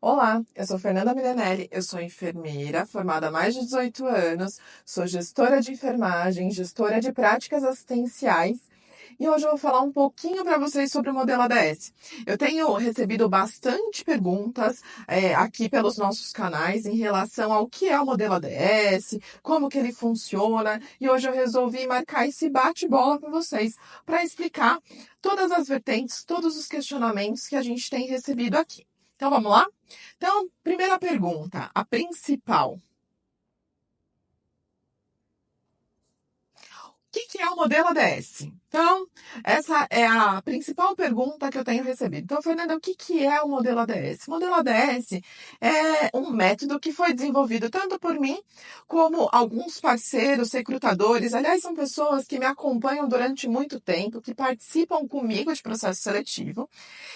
Olá, eu sou Fernanda Milenelli, eu sou enfermeira, formada há mais de 18 anos, sou gestora de enfermagem, gestora de práticas assistenciais e hoje eu vou falar um pouquinho para vocês sobre o modelo ADS. Eu tenho recebido bastante perguntas aqui pelos nossos canais em relação ao que é o modelo ADS, como que ele funciona e hoje eu resolvi marcar esse bate-bola com vocês para explicar todas as vertentes, todos os questionamentos que a gente tem recebido aqui. Então vamos lá? Então, primeira pergunta, a principal. O que é o modelo ADS? Então, essa é a principal pergunta que eu tenho recebido. Então, Fernanda, o que é o modelo ADS? O modelo ADS é um método que foi desenvolvido tanto por mim como alguns parceiros, recrutadores. Aliás, são pessoas que me acompanham durante muito tempo, que participam comigo de processo seletivo.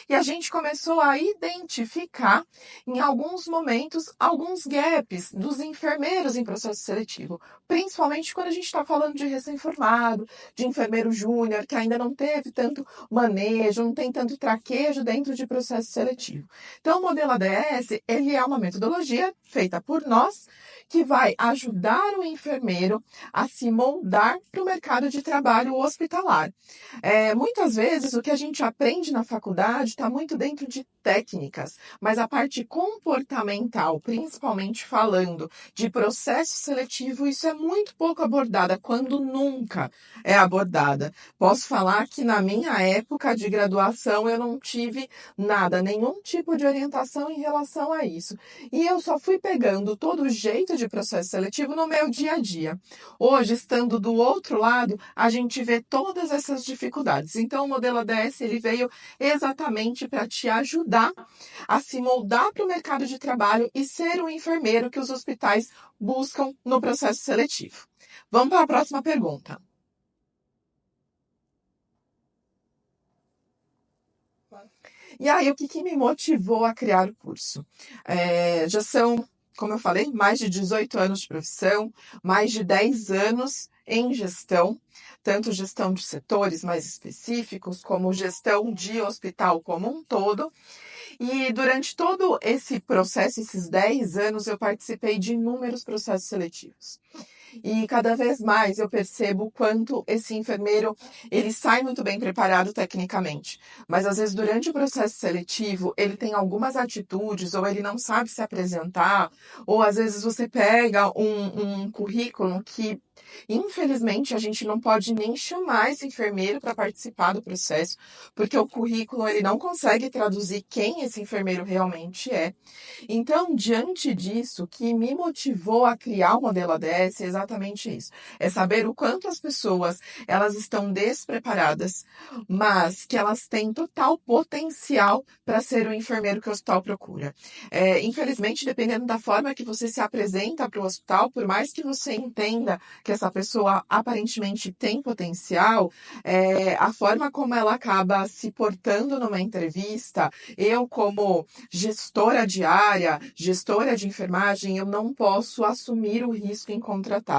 E a gente começou a identificar, em alguns momentos, alguns gaps dos enfermeiros em processo seletivo. Principalmente quando a gente está falando de recém-formado, de enfermeiro júnior, que ainda não teve tanto manejo, não tem tanto traquejo dentro de processo seletivo. Então, o modelo ADS, ele é uma metodologia feita por nós, que vai ajudar o enfermeiro a se moldar para o mercado de trabalho hospitalar. Muitas vezes, o que a gente aprende na faculdade está muito dentro de técnicas, mas a parte comportamental, principalmente falando de processo seletivo, isso é muito pouco abordada, quando nunca é abordada. Posso falar que na minha época de graduação eu não tive nada, nenhum tipo de orientação em relação a isso. E eu só fui pegando todo o jeito de processo seletivo no meu dia a dia. Hoje, estando do outro lado, a gente vê todas essas dificuldades. Então, o modelo ADS ele veio exatamente para te ajudar a se moldar para o mercado de trabalho e ser o enfermeiro que os hospitais buscam no processo seletivo. Vamos para a próxima pergunta. E aí, o que me motivou a criar o curso? Já são, como eu falei, mais de 18 anos de profissão, mais de 10 anos em gestão, tanto gestão de setores mais específicos, como gestão de hospital como um todo. E durante todo esse processo, esses 10 anos, eu participei de inúmeros processos seletivos. E cada vez mais eu percebo o quanto esse enfermeiro, ele sai muito bem preparado tecnicamente. Mas às vezes durante o processo seletivo, ele tem algumas atitudes, ou ele não sabe se apresentar, ou às vezes você pega um currículo que, infelizmente, a gente não pode nem chamar esse enfermeiro para participar do processo, porque o currículo ele não consegue traduzir quem esse enfermeiro realmente é. Então, diante disso, o que me motivou a criar o modelo ADS é exatamente isso. É saber o quanto as pessoas elas estão despreparadas, mas que elas têm total potencial para ser o enfermeiro que o hospital procura. Infelizmente, dependendo da forma que você se apresenta para o hospital, por mais que você entenda que essa pessoa aparentemente tem potencial, a forma como ela acaba se portando numa entrevista, eu como gestora de área, gestora de enfermagem, eu não posso assumir o risco em contratar.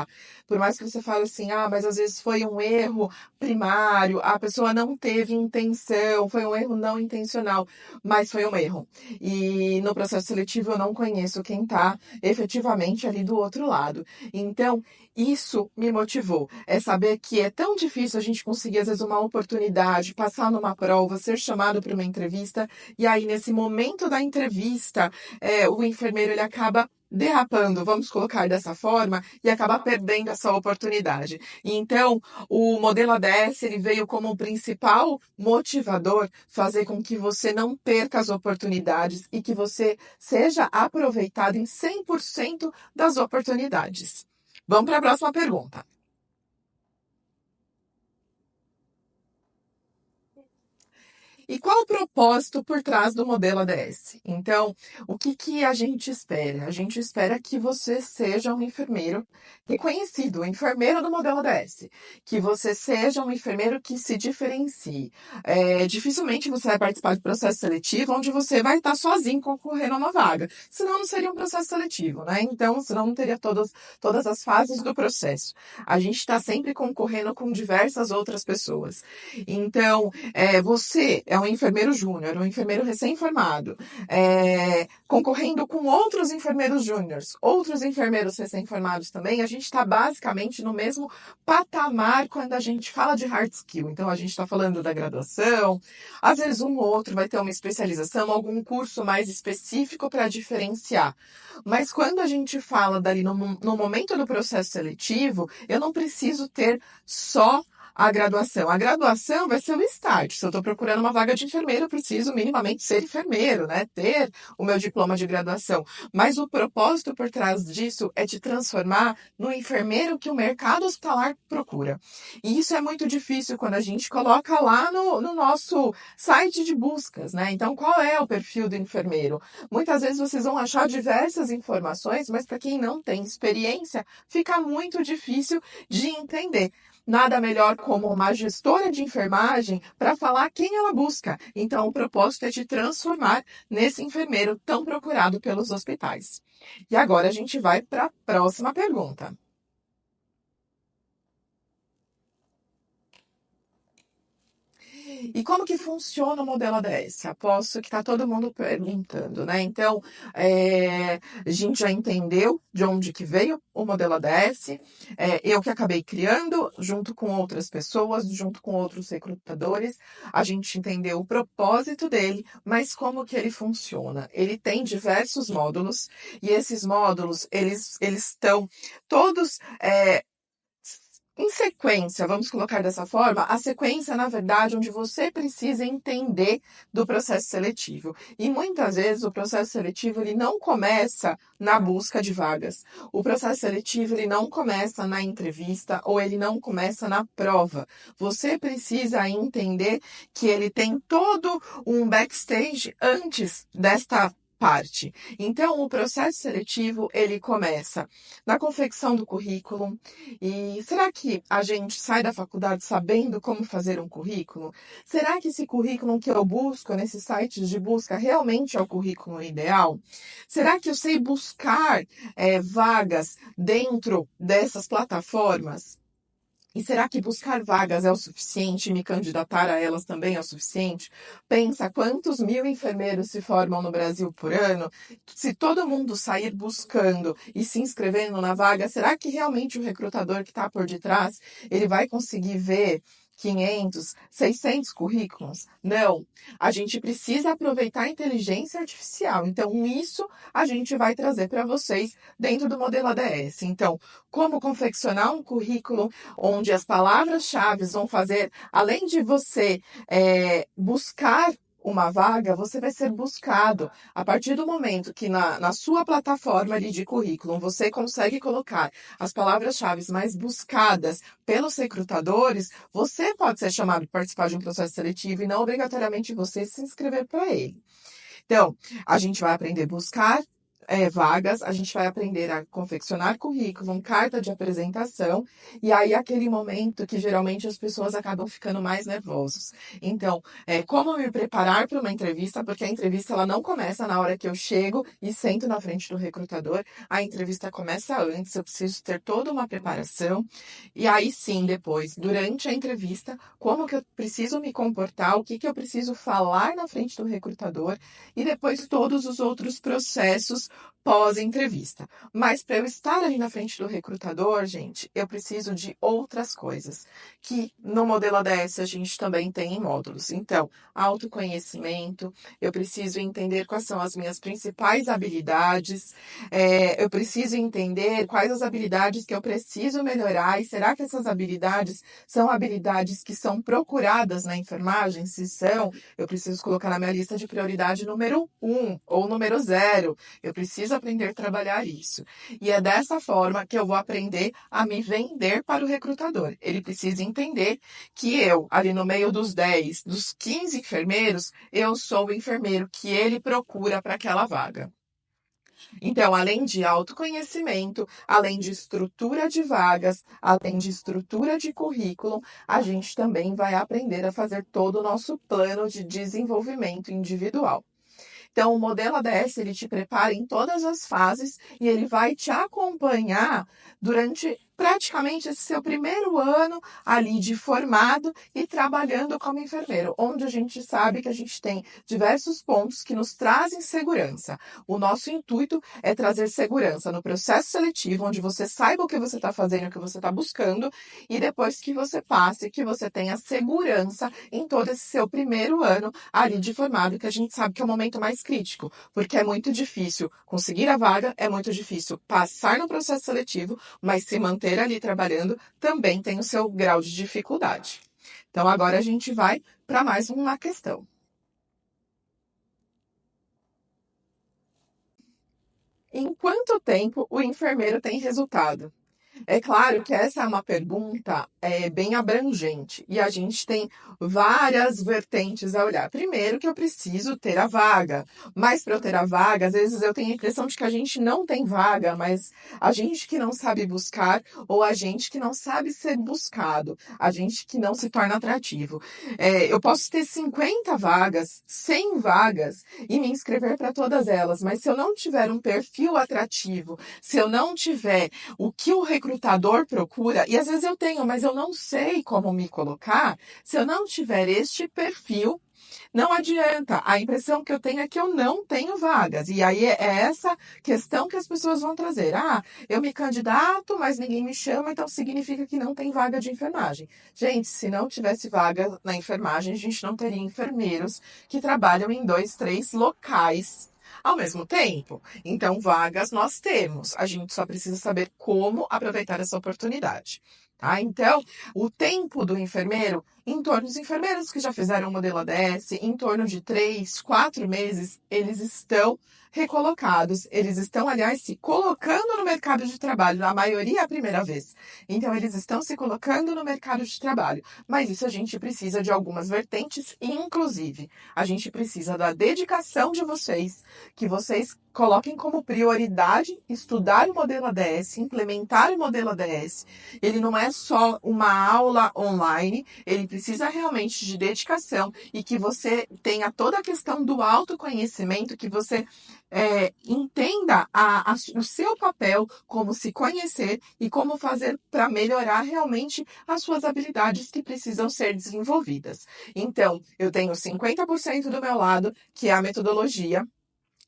Por mais que você fale assim, mas às vezes foi um erro primário, a pessoa não teve intenção, foi um erro não intencional, mas foi um erro. E no processo seletivo eu não conheço quem está efetivamente ali do outro lado. Então, isso me motivou. É saber que é tão difícil a gente conseguir, às vezes, uma oportunidade, passar numa prova, ser chamado para uma entrevista, e aí, nesse momento da entrevista, o enfermeiro ele acaba derrapando, vamos colocar dessa forma, e acaba perdendo essa oportunidade. Então, o modelo ADS ele veio como principal motivador fazer com que você não perca as oportunidades e que você seja aproveitado em 100% das oportunidades. Vamos para a próxima pergunta. E qual o propósito por trás do modelo ADS? Então, o que a gente espera? A gente espera que você seja um enfermeiro reconhecido, um enfermeiro do modelo ADS. Que você seja um enfermeiro que se diferencie. Dificilmente você vai participar de processo seletivo onde você vai estar sozinho concorrendo a uma vaga. Senão não seria um processo seletivo, né? Então, senão não teria todas as fases do processo. A gente está sempre concorrendo com diversas outras pessoas. Então, você é um enfermeiro júnior, um enfermeiro recém-formado, concorrendo com outros enfermeiros júniores, outros enfermeiros recém-formados também, a gente está basicamente no mesmo patamar quando a gente fala de hard skill. Então, a gente está falando da graduação, às vezes um ou outro vai ter uma especialização, algum curso mais específico para diferenciar. Mas quando a gente fala dali no momento do processo seletivo, eu não preciso ter só a graduação. A graduação vai ser o start. Se eu estou procurando uma vaga de enfermeiro, eu preciso minimamente ser enfermeiro, né? Ter o meu diploma de graduação. Mas o propósito por trás disso é te transformar no enfermeiro que o mercado hospitalar procura. E isso é muito difícil quando a gente coloca lá no nosso site de buscas, né? Então, qual é o perfil do enfermeiro? Muitas vezes vocês vão achar diversas informações, mas para quem não tem experiência, fica muito difícil de entender. Nada melhor como uma gestora de enfermagem para falar quem ela busca. Então, o propósito é te transformar nesse enfermeiro tão procurado pelos hospitais. E agora a gente vai para a próxima pergunta. E como que funciona o modelo ADS? Aposto que está todo mundo perguntando, né? Então, a gente já entendeu de onde que veio o modelo ADS, eu que acabei criando, junto com outras pessoas, junto com outros recrutadores, a gente entendeu o propósito dele, mas como que ele funciona? Ele tem diversos módulos, e esses módulos, eles estão todos em sequência, vamos colocar dessa forma, a sequência, na verdade, onde você precisa entender do processo seletivo. E muitas vezes o processo seletivo ele não começa na busca de vagas. O processo seletivo ele não começa na entrevista ou ele não começa na prova. Você precisa entender que ele tem todo um backstage antes desta parte. Então, o processo seletivo, ele começa na confecção do currículo. E será que a gente sai da faculdade sabendo como fazer um currículo? Será que esse currículo que eu busco nesses sites de busca realmente é o currículo ideal? Será que eu sei buscar vagas dentro dessas plataformas? E será que buscar vagas é o suficiente? Me candidatar a elas também é o suficiente? Pensa quantos mil enfermeiros se formam no Brasil por ano. Se todo mundo sair buscando e se inscrevendo na vaga, será que realmente o recrutador que está por detrás, ele vai conseguir ver 500, 600 currículos? Não. A gente precisa aproveitar a inteligência artificial. Então, isso a gente vai trazer para vocês dentro do modelo ADS. Então, como confeccionar um currículo onde as palavras-chave vão fazer, além de você buscar uma vaga, você vai ser buscado. A partir do momento que na sua plataforma ali de currículo você consegue colocar as palavras-chave mais buscadas pelos recrutadores, você pode ser chamado para participar de um processo seletivo e não obrigatoriamente você se inscrever para ele. Então, a gente vai aprender a buscar vagas, a gente vai aprender a confeccionar currículo, carta de apresentação, e aí aquele momento que geralmente as pessoas acabam ficando mais nervosos. Então, como me preparar para uma entrevista, porque a entrevista ela não começa na hora que eu chego e sento na frente do recrutador, a entrevista começa antes, eu preciso ter toda uma preparação, e aí sim, depois, durante a entrevista, como que eu preciso me comportar, o que que eu preciso falar na frente do recrutador, e depois todos os outros processos pós-entrevista. Mas para eu estar ali na frente do recrutador, gente, eu preciso de outras coisas, que no modelo ADS a gente também tem em módulos. Então, autoconhecimento, eu preciso entender quais são as minhas principais habilidades, eu preciso entender quais as habilidades que eu preciso melhorar, e será que essas habilidades são habilidades que são procuradas na enfermagem? Se são, eu preciso colocar na minha lista de prioridade número 1 ou número 0. Eu preciso aprender a trabalhar isso. E é dessa forma que eu vou aprender a me vender para o recrutador. Ele precisa entender que eu, ali no meio dos 10, dos 15 enfermeiros, eu sou o enfermeiro que ele procura para aquela vaga. Então, além de autoconhecimento, além de estrutura de vagas, além de estrutura de currículo, a gente também vai aprender a fazer todo o nosso plano de desenvolvimento individual. Então, o modelo ADS, ele te prepara em todas as fases e ele vai te acompanhar durante praticamente esse seu primeiro ano ali de formado e trabalhando como enfermeiro, onde a gente sabe que a gente tem diversos pontos que nos trazem segurança. O nosso intuito é trazer segurança no processo seletivo, onde você saiba o que você está fazendo, o que você está buscando, e depois que você passe, que você tenha segurança em todo esse seu primeiro ano ali de formado, que a gente sabe que é o momento mais crítico, porque é muito difícil conseguir a vaga, é muito difícil passar no processo seletivo, mas se manter ali trabalhando também tem o seu grau de dificuldade. Então agora a gente vai para mais uma questão. Em quanto tempo o enfermeiro tem resultado? É claro que essa é uma pergunta bem abrangente e a gente tem várias vertentes a olhar. Primeiro, que eu preciso ter a vaga, mas para eu ter a vaga, às vezes eu tenho a impressão de que a gente não tem vaga, mas a gente que não sabe buscar ou a gente que não sabe ser buscado, a gente que não se torna atrativo. Eu posso ter 50 vagas, 100 vagas e me inscrever para todas elas, mas se eu não tiver um perfil atrativo, se eu não tiver o que o recrutador procura, e às vezes eu tenho, mas eu não sei como me colocar, se eu não tiver este perfil, não adianta. A impressão que eu tenho é que eu não tenho vagas. E aí é essa questão que as pessoas vão trazer. Ah, eu me candidato, mas ninguém me chama, então significa que não tem vaga de enfermagem. Gente, se não tivesse vaga na enfermagem, a gente não teria enfermeiros que trabalham em 2, 3 locais ao mesmo tempo. Então, vagas nós temos. A gente só precisa saber como aproveitar essa oportunidade. Tá? Então, o tempo do enfermeiro, em torno dos enfermeiros que já fizeram o modelo ADS, em torno de 3, 4 meses, eles estão recolocados. Eles estão, aliás, se colocando no mercado de trabalho, na maioria é a primeira vez. Então, eles estão se colocando no mercado de trabalho. Mas isso a gente precisa de algumas vertentes, inclusive, a gente precisa da dedicação de vocês, que vocês coloquem como prioridade estudar o modelo ADS, implementar o modelo ADS. Ele não é só uma aula online, ele precisa realmente de dedicação e que você tenha toda a questão do autoconhecimento, que você entenda o seu papel, como se conhecer e como fazer para melhorar realmente as suas habilidades que precisam ser desenvolvidas. Então, eu tenho 50% do meu lado, que é a metodologia,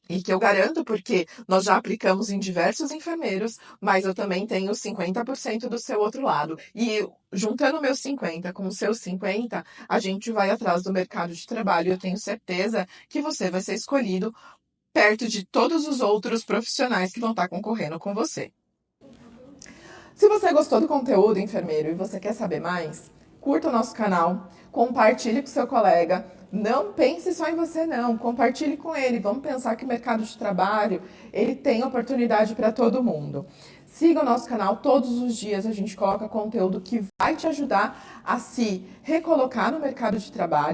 e que eu garanto porque nós já aplicamos em diversos enfermeiros, mas eu também tenho 50% do seu outro lado. E juntando meus 50 com os seus 50, a gente vai atrás do mercado de trabalho. Eu tenho certeza que você vai ser escolhido perto de todos os outros profissionais que vão estar concorrendo com você. Se você gostou do conteúdo, enfermeiro, e você quer saber mais, curta o nosso canal, compartilhe com seu colega. Não pense só em você, não. Compartilhe com ele. Vamos pensar que o mercado de trabalho, ele tem oportunidade para todo mundo. Siga o nosso canal. Todos os dias a gente coloca conteúdo que vai te ajudar a se recolocar no mercado de trabalho.